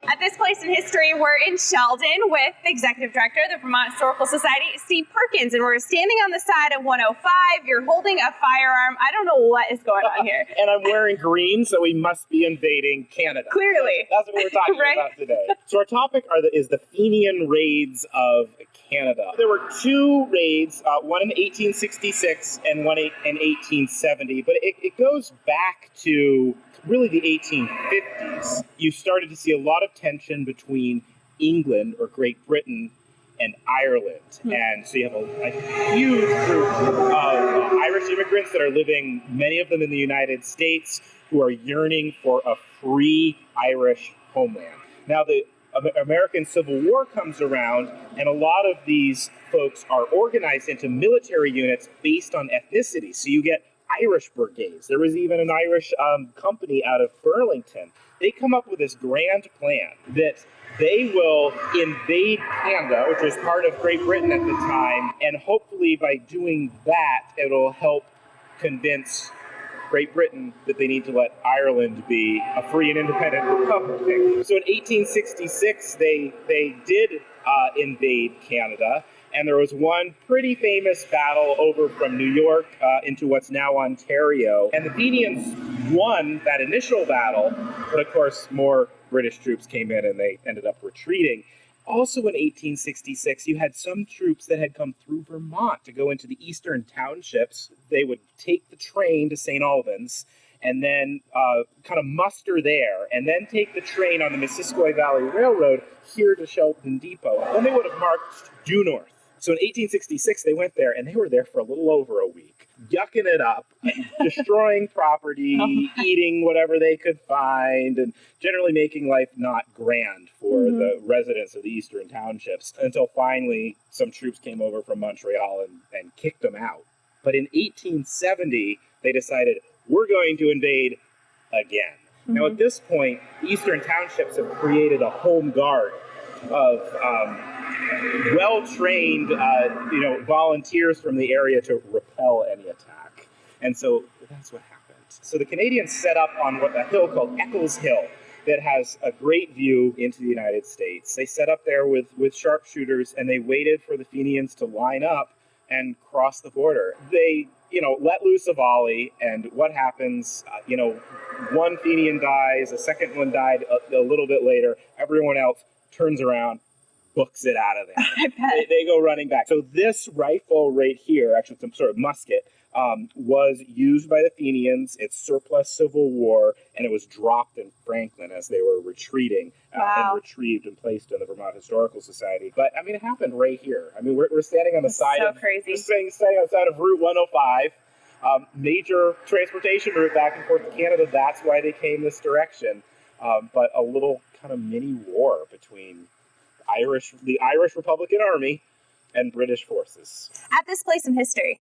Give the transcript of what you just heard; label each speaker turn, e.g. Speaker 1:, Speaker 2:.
Speaker 1: At this place in history, we're in Sheldon with the Executive Director of the Vermont Historical Society, Steve Perkins, and we're standing on the side of 105. You're holding a firearm. I don't know what is going on here.
Speaker 2: And I'm wearing green, so we must be invading Canada.
Speaker 1: Clearly.
Speaker 2: That's what we're talking
Speaker 1: Right?
Speaker 2: about today. So our topic is the Fenian raids of Canada. There were two raids, one in 1866 and one in 1870, but it goes back to really the 1850s. You started to see a lot of tension between England or Great Britain and Ireland. And so you have a huge group of Irish immigrants that are living, many of them in the United States, who are yearning for a free Irish homeland. Now, the American Civil War comes around, and a lot of these folks are organized into military units based on ethnicity. So you get Irish brigades. There was even an Irish company out of Burlington. They come up with this grand plan that they will invade Canada, which was part of Great Britain at the time, and hopefully by doing that, it'll help convince Great Britain that they need to let Ireland be a free and independent republic. So in 1866, they did invade Canada. And there was one pretty famous battle over from New York into what's now Ontario. And the Fenians won that initial battle, but of course more British troops came in and they ended up retreating. Also in 1866, you had some troops that had come through Vermont to go into the eastern townships. They would take the train to St. Albans and then kind of muster there, and then take the train on the Missisquoi Valley Railroad here to Sheldon Depot. And then they would have marched due north. So in 1866, they went there, and they were there for a little over a week, yucking it up, destroying property, eating whatever they could find, and generally making life not grand for the residents of the eastern townships, until finally some troops came over from Montreal and kicked them out. But in 1870, they decided, we're going to invade again. Now, at this point, the eastern townships have created a home guard of well-trained, volunteers from the area to repel any attack. And so that's what happened. So the Canadians set up on a hill called Eccles Hill that has a great view into the United States. They set up there with sharpshooters, and they waited for the Fenians to line up and cross the border. They, let loose a volley, and what happens, one Fenian dies, a second one died a little bit later, everyone else turns around, books it out of there. They go running back. So this rifle right here, actually some sort of musket, was used by the Fenians. It's surplus Civil War, and it was dropped in Franklin as they were retreating and retrieved and placed in the Vermont Historical Society. But it happened right here. We're standing on the side of
Speaker 1: crazy.
Speaker 2: Standing on the side of Route 105, major transportation route back and forth to Canada. That's why they came this direction. But a little kind of mini war between the Irish Republican Army and British forces.
Speaker 1: At this place in history,